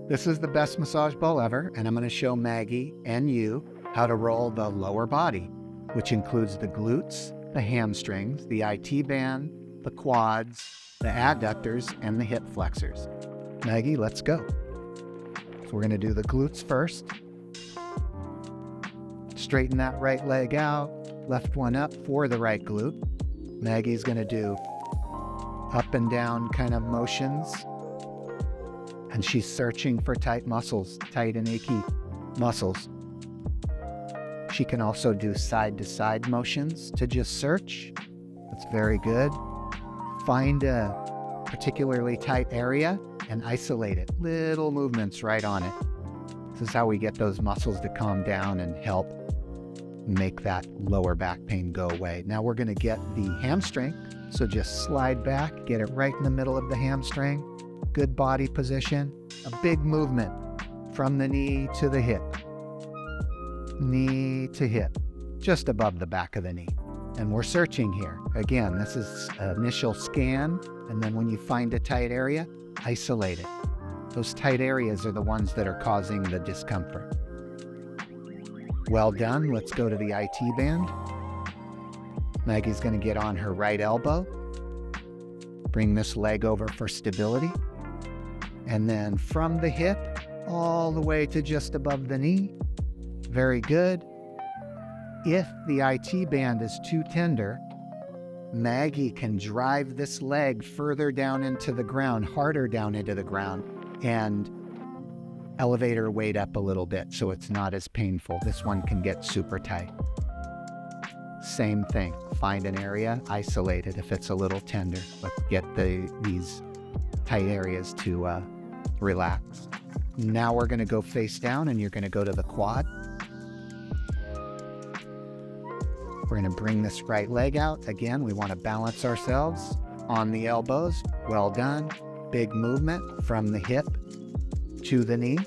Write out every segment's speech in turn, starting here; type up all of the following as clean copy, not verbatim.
This is the best massage ball ever, and I'm going to show Maggie and you how to roll the lower body, which includes the glutes, the hamstrings, the IT band, the quads, the adductors, and the hip flexors. Maggie, let's go. So we're going to do the glutes first. Straighten that right leg out, left one up for the right glute. Maggie's going to do up and down kind of motions. And she's searching for tight muscles, tight and achy muscles. She can also do side-to-side motions to just search. That's very good. Find a particularly tight area and isolate it. Little movements right on it. This is how we get those muscles to calm down and help make that lower back pain go away. Now we're going to get the hamstring. So just slide back, get it right in the middle of the hamstring. Good body position. A big movement from the knee to the hip. Knee to hip, just above the back of the knee. And we're searching here. Again, this is initial scan, and then when you find a tight area, isolate it. Those tight areas are the ones that are causing the discomfort. Well done. Let's go to the IT band. Maggie's going to get on her right elbow. Bring this leg over for stability. And then from the hip all the way to just above the knee. Very good. If the IT band is too tender, Maggie can drive this leg further down into the ground, harder down into the ground, and elevate her weight up a little bit so it's not as painful. This one can get super tight. Same thing. Find an area, isolate it if it's a little tender. Let's get these tight areas to relax. Now we're going to go face down, and you're going to go to the quad. We're going to bring this right leg out. Again, we want to balance ourselves on the elbows. Well done. Big movement from the hip to the knee.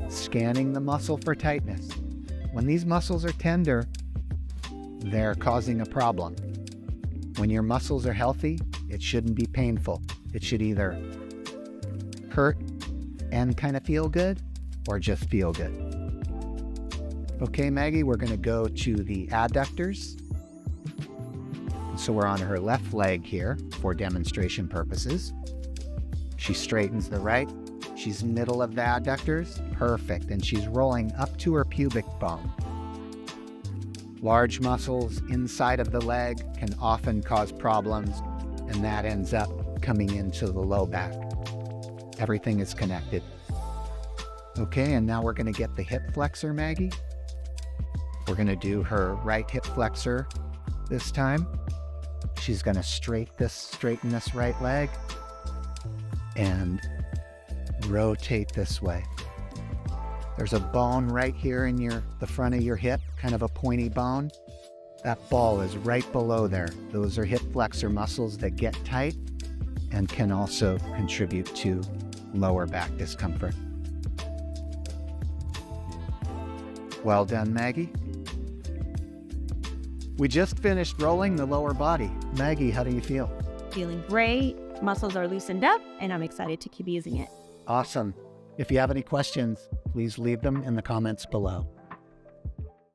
Scanning the muscle for tightness. When these muscles are tender, they're causing a problem. When your muscles are healthy, it shouldn't be painful. It should either hurt and kind of feel good, or just feel good. Okay, Maggie, we're going to go to the adductors. So we're on her left leg here for demonstration purposes. She straightens the right. She's middle of the adductors. Perfect. And she's rolling up to her pubic bone. Large muscles inside of the leg can often cause problems, and that ends up coming into the low back. Everything is connected. Okay, and now we're going to get the hip flexor, Maggie. We're going to do her right hip flexor this time. She's going to straighten this right leg and rotate this way. There's a bone right here in the front of your hip, kind of a pointy bone. That ball is right below there. Those are hip flexor muscles that get tight and can also contribute to lower back discomfort. Well done, Maggie. We just finished rolling the lower body. Maggie, how do you feel? Feeling great. Muscles are loosened up, and I'm excited to keep using it. Awesome. If you have any questions, please leave them in the comments below.